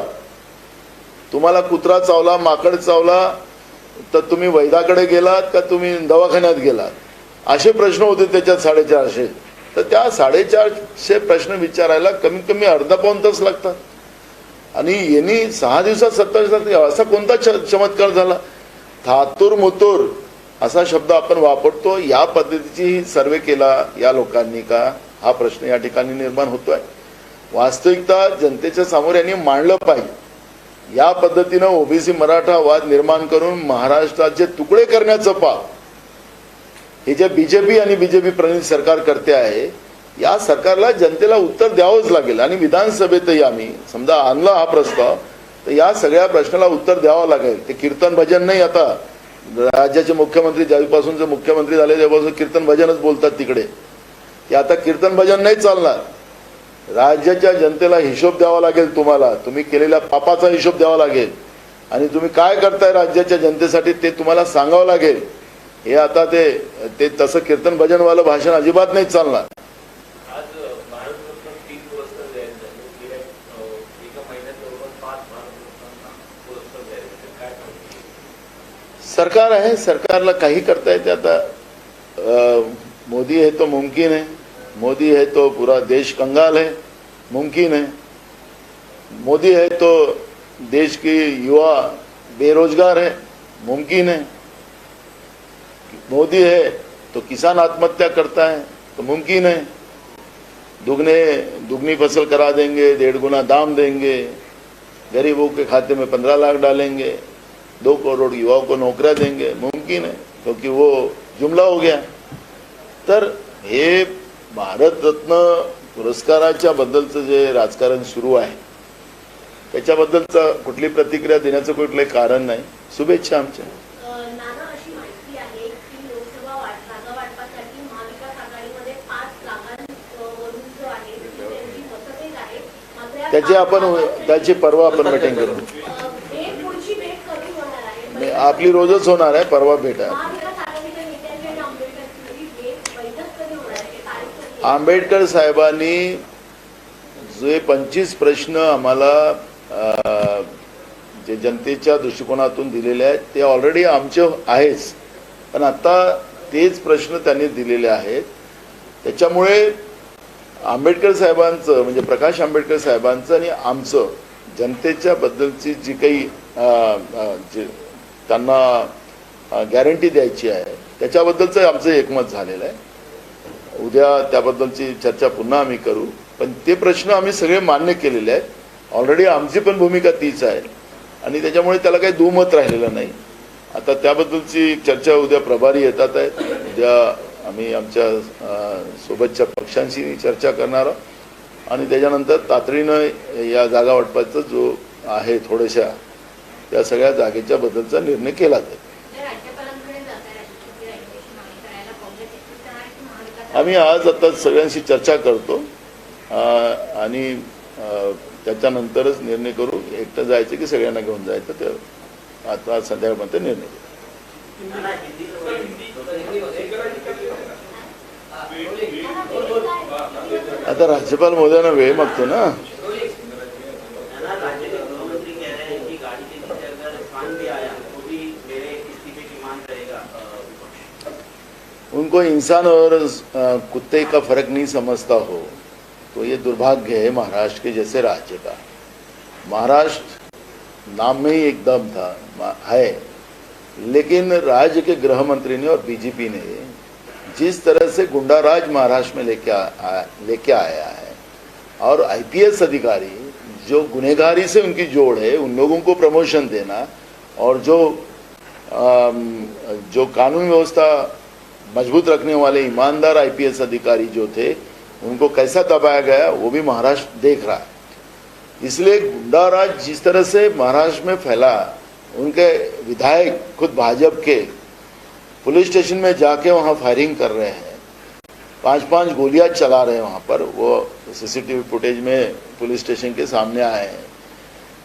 तुम्हाला कुत्रा चावला, माकड चावला तर तुम्ही वैद्याकडे गेलात का तुम्ही दवाखान्यात गेलात, असे प्रश्न होते त्याच्यात 450. तर त्या 450 प्रश्न विचारायला कमीत कमी अर्धा पाऊण तास लागतात. आणि यांनी 6 दिवसात 27 लाख, असा कोणता चमत्कार झाला. थातूर मुतूर असा शब्द आपण वापरतो. या पद्धतीची सर्वे केला या लोकांनी का, हा प्रश्न या ठिकाणी निर्माण होतोय. वास्तविकता जनतेच्या समोर यांनी मांडलं पाहिजे. या पद्धतीनं ओबीसी मराठा वाद निर्माण करून महाराष्ट्राचे तुकडे करण्याचं पाप हे जे बीजेपी आणि बीजेपी प्रणित सरकार करते आहे, या सरकारला जनतेला उत्तर द्यावंच लागेल. आणि विधानसभेतही आम्ही समजा आणला हा प्रस्ताव तर या सगळ्या प्रश्नाला उत्तर द्यावं लागेल. ते कीर्तन भजन नाही. आता राज्याचे मुख्यमंत्री ज्यापासून जे मुख्यमंत्री झाले तेव्हापासून कीर्तन भजनच बोलतात तिकडे. की आता कीर्तन भजन नाही चालणार. राज्याच्या जनतेला हिशोब द्यावा लागेल. तुम्ही केलेल्या पापाचा हिशोब द्यावा लागेल आणि तुम्ही काय करताय राज्याच्या जनतेसाठी ते तुम्हाला सांगावं लागेल. हे आता ते तसं कीर्तन भजनवालं भाषण अजिबात नाही चालणार. आज भारतरत्न 3 पुरस्कार जाहीर झाले. गेल्या एका महिन्यात जवळपास 5 भारतरत्नांना पुरस्कार जाहीर झाले. काय सांगू? सरकार आहे, सरकारला काही करता येते. आता मोदी है तो मुमकिन है, मोदी है तो पूरा देश कंगाल है, मुमकिन है. मोदी है तो देश की युवा बेरोजगार है, मुमकिन है. मोदी है तो किसान आत्महत्या करता है, तो मुमकिन है. दुगनी फसल करा देंगे, 1.5 गुना दाम देंगे, गरीबों के खाते में 15 लाख डालेंगे, 2 करोड़ युवाओं को नौकरियां देंगे, मुमकिन है. क्योंकि वो जुमला हो गया. तर हे भारतरत्न पुरस्काराच्या बद्दलचं जे राजकारण सुरू आहे त्याच्याबद्दलचं कुठली प्रतिक्रिया देण्याचं कुठलंही कारण नाही. शुभेच्छा आमच्या. नाना, अशी माहिती आहे की लोकसभा जागा वाटपासाठी महाविकास आघाडीमध्ये 5 जागांवरून जो आहे त्यांची मतभेद आहे. मात्र या त्याची त्याची परवा आपण मीटिंग करू. पुढची भेट कधी होणार आहे? आपली रोजच होणार आहे. परवा भेट आहे. महाविकास आघाडीच्या नेत्यांची आणि आंबेडकरांची भेट बैठक कधी होणार आहे? तारीख कधी? आंबेडकर साहेबांनी जे 25 प्रश्न आम्हाला जे जनतेच्या दृष्टिकोनातून दिलेले आहेत ते ऑलरेडी आमचे आहेच. पण आता तेच प्रश्न त्यांनी दिलेले आहेत. त्याच्यामुळे आंबेडकर साहेबांचं म्हणजे प्रकाश आंबेडकर साहेबांचं आणि आमचं जनतेच्या बद्दलची जी काही जे त्यांना गॅरंटी द्यायची आहे त्याच्याबद्दलचं आमचं एकमत झालेलं आहे. उद्या त्याबद्दलची चर्चा पुन्हा आम्ही करू. पण ते प्रश्न आम्ही सगळे मान्य केलेले आहेत. ऑलरेडी आमची पण भूमिका तीच आहे आणि त्याच्यामुळे त्याला काही दुमत राहिलेलं नाही. आता त्याबद्दलची चर्चा उद्या प्रभारी येतात आहेत. उद्या आम्ही आमच्या सोबतच्या पक्षांशी चर्चा करणार आहोत आणि त्याच्यानंतर तातडीनं या जागा वाटपाचा जो आहे थोड्याशा त्या सगळ्या जागेच्या बद्दलचा निर्णय केला जाईल. आम्ही आज आता सगळ्यांशी चर्चा करतो आणि त्याच्यानंतरच निर्णय करू. एकटं जायचं की सगळ्यांना घेऊन जायचं ते आता संध्याकाळपर्यंत निर्णय करू. आता राज्यपाल महोदयांना वेळ मागतो ना. उनको इंसान और कुत्ते का फर्क नहीं समझता हो तो ये दुर्भाग्य है महाराष्ट्र के जैसे राज्य का. महाराष्ट्र नाम में ही एक दम था है, लेकिन राज्य के गृह मंत्री ने और बीजेपी ने जिस तरह से गुंडाराज महाराष्ट्र में लेके आया है और आईपीएस अधिकारी जो गुनहगारी से उनकी जोड़ है उन लोगों को प्रमोशन देना और जो कानून व्यवस्था मजबूत रखने वाले ईमानदार आईपीएस अधिकारी जो थे उनको कैसा दबाया गया वो भी महाराष्ट्र देख रहा है. इसलिए गुंडा राज जिस तरह से महाराष्ट्र में फैला, उनके विधायक खुद भाजपा के पुलिस स्टेशन में जाके वहां फायरिंग कर रहे हैं, 5-5 गोलियां चला रहे हैं वहां पर, वो सीसीटीवी फुटेज में पुलिस स्टेशन के सामने आए हैं।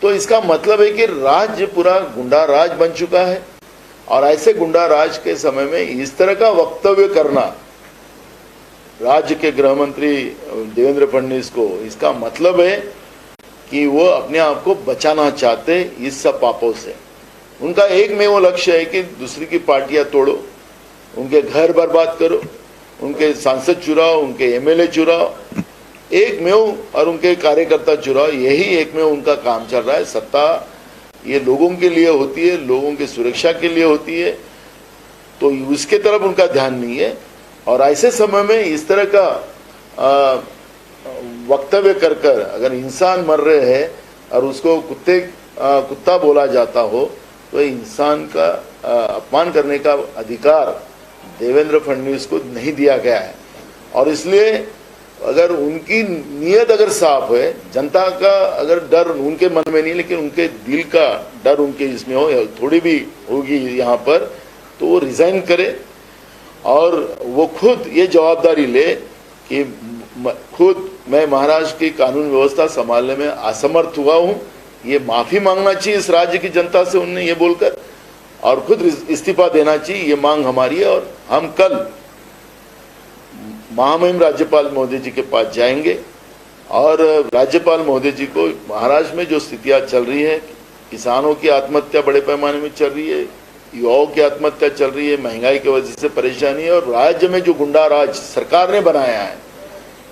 तो इसका मतलब है कि राज्य पूरा गुंडा राज बन चुका है। और ऐसे गुंडा राज के समय में इस तरह का वक्तव्य करना राज्य के गृह मंत्री देवेंद्र फडणवीस को, इसका मतलब है कि वो अपने आप को बचाना चाहते इस सब पापों से। उनका एक में वो लक्ष्य है कि दूसरी की पार्टियां तोड़ो, उनके घर बर्बाद करो, उनके सांसद चुराओ, उनके एमएलए चुराओ, एक में और उनके कार्यकर्ता चुराओ, यही एक में उनका काम चल रहा है। सत्ता ये लोगों के लिए होती है, लोगों की सुरक्षा के लिए होती है, तो उसके तरफ उनका ध्यान नहीं है। और ऐसे समय में इस तरह का वक्तव्य कर कर अगर इंसान मर रहे हैं और उसको कुत्ता बोला जाता हो, तो इंसान का अपमान करने का अधिकार देवेंद्र फडणवीस को नहीं दिया गया है। और इसलिए अगर उनकी नीयत अगर साफ है, जनता का अगर डर उनके मन में नहीं लेकिन उनके दिल का डर उनके इसमें हो, थोड़ी भी होगी यहाँ पर, तो वो रिजाइन करे और वो खुद ये जवाबदारी ले कि खुद मैं महाराष्ट्र की कानून व्यवस्था संभालने में असमर्थ हुआ हूँ, ये माफी मांगना चाहिए इस राज्य की जनता से उन्हें ये बोलकर, और खुद इस्तीफा देना चाहिए, ये मांग हमारी है। और हम कल महामहिम राज्यपाल महोदय जी के पास जाएंगे और राज्यपाल महोदय जी को महाराष्ट्र में जो स्थितियां चल रही है, किसानों की आत्महत्या बड़े पैमाने में चल रही है, युवाओं की आत्महत्या चल रही है, महंगाई की वजह से परेशानी है, और राज्य में जो गुंडा राज सरकार ने बनाया है,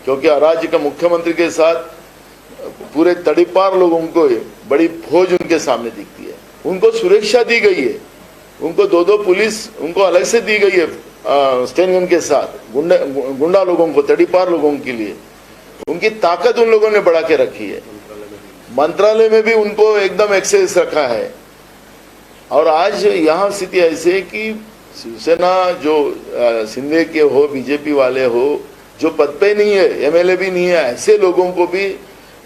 क्योंकि राज्य का मुख्यमंत्री के साथ पूरे तड़ीपार लोगों को बड़ी फौज उनके सामने दिखती है, उनको सुरक्षा दी गई है, उनको 2-2 पुलिस उनको अलग से दी गई है स्टेनगन के साथ, गुंडा लोगों को, तड़ीपार लोगों के लिए उनकी ताकत उन लोगों ने बढ़ा के रखी है। मंत्रालय में भी उनको एकदम एक्सेस रखा है। और आज यहाँ स्थिति ऐसी है कि शिवसेना जो शिंदे के हो, बीजेपी वाले हो, जो पद पे नहीं है, एमएलए भी नहीं है, ऐसे लोगों को भी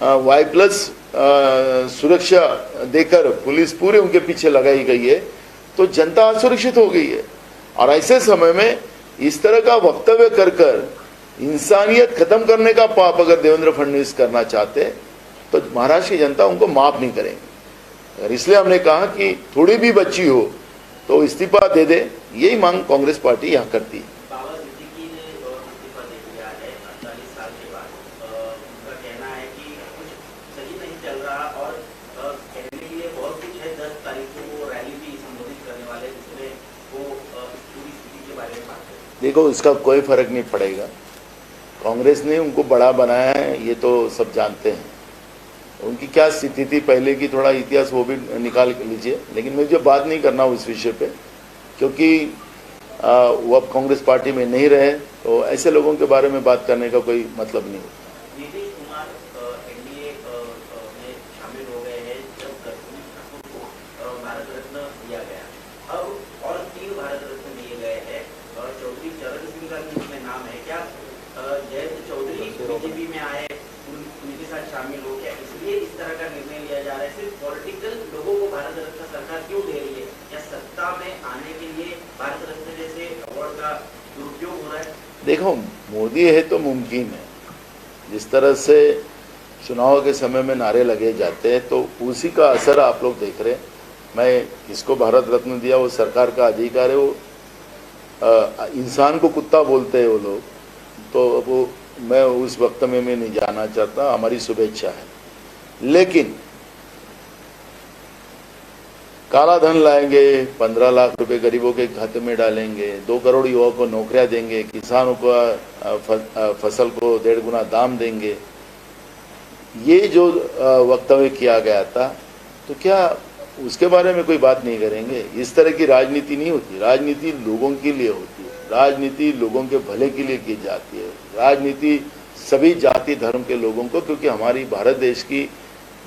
Y+ सुरक्षा देकर पुलिस पूरे उनके पीछे लगाई गई है, तो जनता असुरक्षित हो गई है। और ऐसे समय में इस तरह का वक्तव्य कर कर इंसानियत खत्म करने का पाप अगर देवेंद्र फडणवीस करना चाहते तो महाराष्ट्र की जनता उनको माफ नहीं करेंगे। और इसलिए हमने कहा कि थोड़ी भी बच्ची हो तो इस्तीफा दे दे, यही मांग कांग्रेस पार्टी यहाँ करती है। बाबा सिद्दीकी ने इस्तीफा दे दिया है 48 साल के बाद। उनका कहना है कि कुछ सही नहीं चल रहा और कहने के लिए बहुत कुछ है। 10 तारीख को वो रैली भी संबोधित करने वाले, जिसमें वो पूरी स्थिति के बारे में बात करें। देखो, इसका कोई फर्क नहीं पड़ेगा। कांग्रेस ने उनको बड़ा बनाया है, ये तो सब जानते हैं। उनकी क्या स्थिति थी पहले की, थोड़ा इतिहास वो भी निकाल लीजिए। लेकिन मुझे बात नहीं करना उस विषय पे, क्योंकि वो अब कांग्रेस पार्टी में नहीं रहे, तो ऐसे लोगों के बारे में बात करने का कोई मतलब नहीं होता। नीतीश कुमार एनडीए में शामिल हो गए हैं जब कर्पूरी ठाकुर को भारत रत्न दिया गया। अब और 3 भारत रत्न दिए गए हैं। चौधरी चरण सिंह का भी इसमें नाम है। क्या जयंत चौधरी बीजेपी में आए, उनके साथ शामिल हो गया, इसलिए इस तरह का निर्णय लिया जा रहा है? सिर्फ पॉलिटिकल लोगों को भारत रत्न सरकार क्यों दे रही है? या सत्ता में आने के लिए भारत रत्न जैसे अवार्ड का दुरुपयोग हो रहा है? देखो, मोदी है तो मुमकिन है। जिस तरह से चुनाव के समय में नारे लगे जाते हैं, तो उसी का असर आप लोग देख रहे हैं। मैं किसको भारत रत्न दिया वो सरकार का अधिकार है। वो इंसान को कुत्ता बोलते हैं वो लोग, तो वो मैं उस वक्त में मैं नहीं जाना चाहता। हमारी शुभेच्छा है, लेकिन काला धन लाएंगे, 15 लाख रुपए गरीबों के खाते में डालेंगे, 2 करोड़ युवाओं को नौकरियां देंगे, किसानों को फसल को 1.5 गुना दाम देंगे, ये जो वक्तव्य किया गया था, तो क्या उसके बारे में कोई बात नहीं करेंगे? इस तरह की राजनीति नहीं होती। राजनीति लोगों के लिए होती है, राजनीति लोगों के भले के लिए की जाती है। राजनीति सभी जाति धर्म के लोगों को, क्योंकि हमारी भारत देश की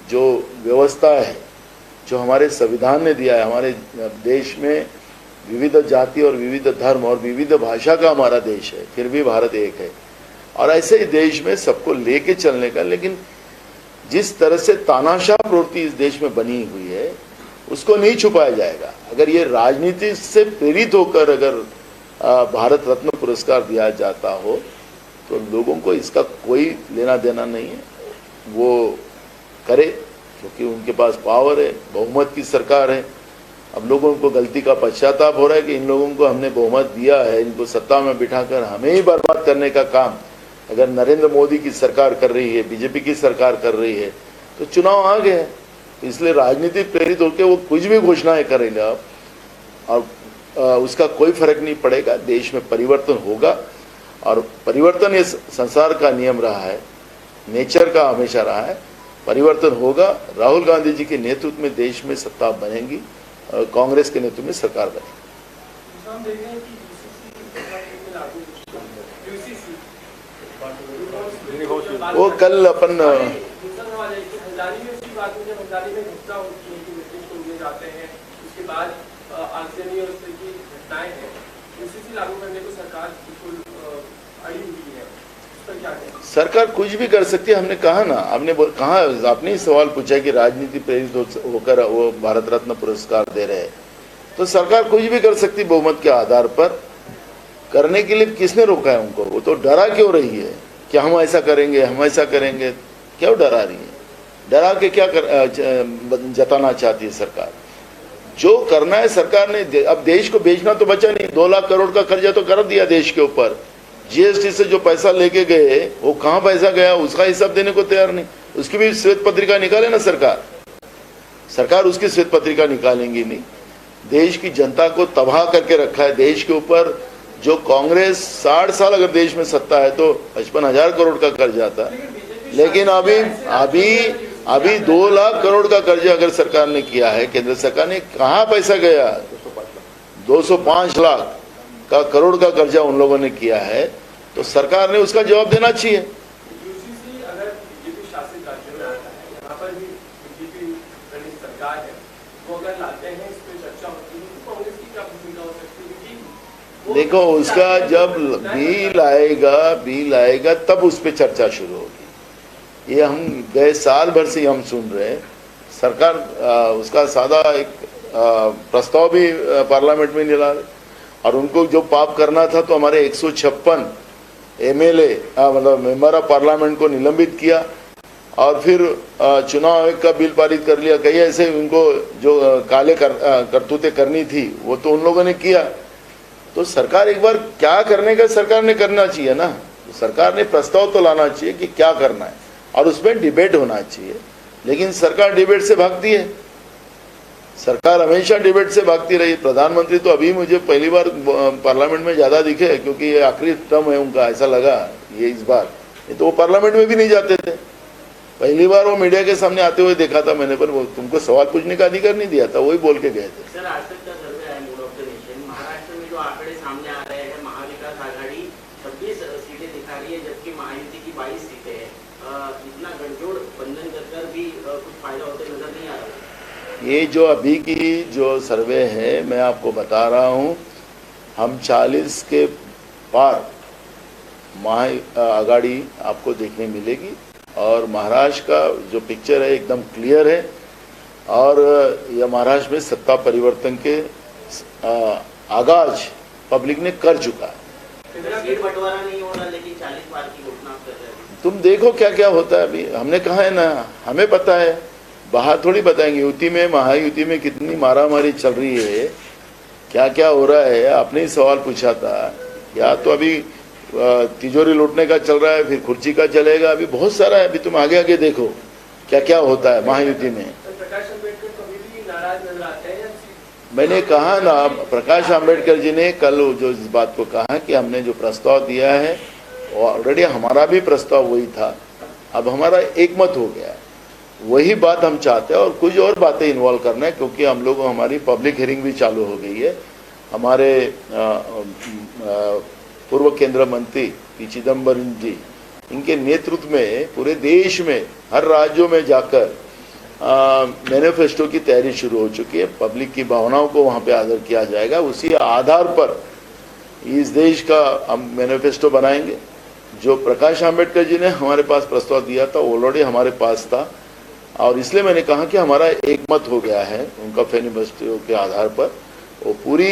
जो व्यवस्था है, जो हमारे संविधान ने दिया है, हमारे देश में विविध जाति और विविध धर्म और विविध भाषा का हमारा देश है, फिर भी भारत एक है। और ऐसे ही देश में सबको लेके चलने का, लेकिन जिस तरह से तानाशाह प्रवृत्ति इस देश में बनी हुई है उसको नहीं छुपाया जाएगा। अगर ये राजनीति से प्रेरित होकर अगर भारत रत्न पुरस्कार दिया जाता हो तो लोगों को इसका कोई लेना देना नहीं है, वो करे क्योंकि उनके पास पावर है, बहुमत की सरकार है। अब लोगों को गलती का पश्चाताप हो रहा है कि इन लोगों को हमने बहुमत दिया है, इनको सत्ता में बिठाकर हमें ही बर्बाद करने का काम अगर नरेंद्र मोदी की सरकार कर रही है, बीजेपी की सरकार कर रही है तो चुनाव आ गए। इसलिए राजनीति प्रेरित होकर वो कुछ भी घोषणाएं करेगा और उसका कोई फर्क नहीं पड़ेगा। देश में परिवर्तन होगा और परिवर्तन ये संसार का नियम रहा है, नेचर का हमेशा रहा है, परिवर्तन होगा। राहुल गांधी जी के नेतृत्व में देश में सत्ता बनेगी, कांग्रेस के नेतृत्व में सरकार बनेगी। वो कल अपन सरकार कुछ भी कर सकती है। हमने कहा ना, आपने ही सवाल पूछा कि राजनीति प्रेरित होकर वो भारत रत्न पुरस्कार दे रहे हैं, तो सरकार कुछ भी कर सकती बहुमत के आधार पर। करने के लिए किसने रोका है उनको? वो तो डरा क्यों रही है कि हम ऐसा करेंगे, हम ऐसा करेंगे? क्यों डरा रही है? डरा के क्या जताना चाहती है सरकार? जो करना है सरकार ने, अब देश को बेचना तो बचा नहीं। 2 लाख करोड़ का कर्जा तो कर दिया देश के ऊपर। जीएसटी से जो पैसा लेके गए वो कहाँ पैसा गया उसका हिसाब देने को तैयार नहीं। उसकी भी श्वेत पत्रिका निकाले ना सरकार उसकी श्वेत पत्रिका निकालेंगी नहीं। देश की जनता को तबाह करके रखा है देश के ऊपर। जो कांग्रेस 60 साल अगर देश में सत्ता है तो 55,000 करोड़ का कर्जा था, लेकिन अभी 2 लाख करोड़ का कर्जा अगर सरकार ने किया है, केंद्र सरकार ने, कहाँ पैसा गया? 205 लाख का करोड़ का कर्जा उन लोगों ने किया है, तो सरकार ने उसका जवाब देना चाहिए। यूसीसी अगर बीजेपी शासित राज्यों में आता है, यहाँ पर भी बीजेपी सरकार है, वो अगर लाते हैं, इस पर चर्चा होती है, तो कांग्रेस की क्या भूमिका हो सकती है? देखो, उसका जब बिल आएगा तब उस पर चर्चा शुरू होगी। ये हम गए साल भर से हम सुन रहे हैं। सरकार उसका सादा एक प्रस्ताव भी पार्लियामेंट में नहीं ला रहे। और उनको जो पाप करना था तो हमारे 156 एमएलए मतलब मेंबर ऑफ पार्लियामेंट को निलंबित किया और फिर चुनाव आयोग का बिल पारित कर लिया। कई ऐसे उनको जो काले करतूतें करनी थी वो तो उन लोगों ने किया। तो सरकार एक बार क्या करने का सरकार ने करना चाहिए ना। तो सरकार ने प्रस्ताव तो लाना चाहिए कि क्या करना है और उसमें डिबेट होना चाहिए। लेकिन सरकार डिबेट से भागती है। सरकार हमेशा डिबेट से भागती रही। प्रधानमंत्री तो अभी मुझे पहली बार पार्लियामेंट में ज्यादा दिखे क्योंकि ये आखिरी टर्म है उनका, ऐसा लगा ये इस बार। नहीं तो वो पार्लियामेंट में भी नहीं जाते थे। पहली बार वो मीडिया के सामने आते हुए देखा था मैंने, पर वो तुमको सवाल पूछने का अधिकार नहीं दिया था, वही बोल के गए थे। सर, आज तक का सर्वे है mood off the nation. Maharashtra में जो आंकड़े सामने आ रहे हैं, महाविकास आघाड़ी 26 सीटें दिखा रही है जबकि महायुति की 22 सीटें हैं। इतना गठजोड़ बंधन कर भी कुछ फायदा होते नजर नहीं आ रहा। ये जो अभी की जो सर्वे है मैं आपको बता रहा हूँ, हम 40 के पार आघाड़ी आपको देखने मिलेगी। और महाराष्ट्र का जो पिक्चर है एकदम क्लियर है। और यह महाराष्ट्र में सत्ता परिवर्तन के आगाज पब्लिक ने कर चुका है। सीट बंटवारा नहीं हो रहा लेकिन 40 पार की घोषणा कर रहे हैं। तुम देखो क्या क्या होता है। अभी हमने कहा है ना, हमें पता है, बाहर थोड़ी बताएंगे। युति में, महायुति में कितनी मारामारी चल रही है, क्या क्या हो रहा है। आपने ही सवाल पूछा था। या तो अभी तिजोरी लूटने का चल रहा है, फिर कुर्सी का चलेगा, अभी बहुत सारा है। अभी तुम आगे आगे देखो क्या क्या होता है महायुति में। प्रकाश अम्बेडकर कभी भी नाराज नजर आते हैं। मैंने कहा ना, प्रकाश आंबेडकर जी ने कल जो इस बात को कहा कि हमने जो प्रस्ताव दिया है ऑलरेडी हमारा भी प्रस्ताव वही था, अब हमारा एक मत हो गया है। वही बात हम चाहते हैं और कुछ और बातें इन्वॉल्व करना है क्योंकि हम लोग हमारी पब्लिक हियरिंग भी चालू हो गई है। हमारे पूर्व केंद्रीय मंत्री पी चिदम्बरम जी, इनके नेतृत्व में पूरे देश में हर राज्यों में जाकर मैनिफेस्टो की तैयारी शुरू हो चुकी है। पब्लिक की भावनाओं को वहाँ पे आदर किया जाएगा। उसी आधार पर इस देश का हम मैनिफेस्टो बनाएंगे जो प्रकाश आंबेडकर जी ने हमारे पास प्रस्ताव दिया था ऑलरेडी हमारे पास था, और इसलिए मैंने कहा कि हमारा एक मत हो गया है उनका मैनिफेस्टो के आधार पर। वो पूरी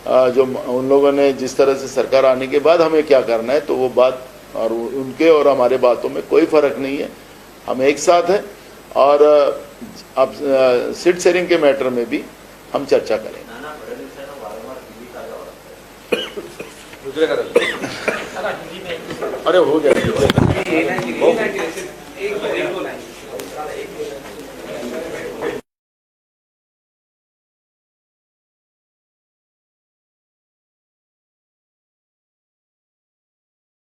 जो उन लोगों ने जिस तरह से सरकार आने के बाद हमें क्या करना है, तो वो बात और उनके और हमारे बातों में कोई फर्क नहीं है, हम एक साथ हैं। और अब सीट शेयरिंग के मैटर में भी हम चर्चा करेंगे। नाना फडणवीस यांना वारंवार दिल्लीत आल्यावर लागतंय. दुसरे करायला अरे हो गया एक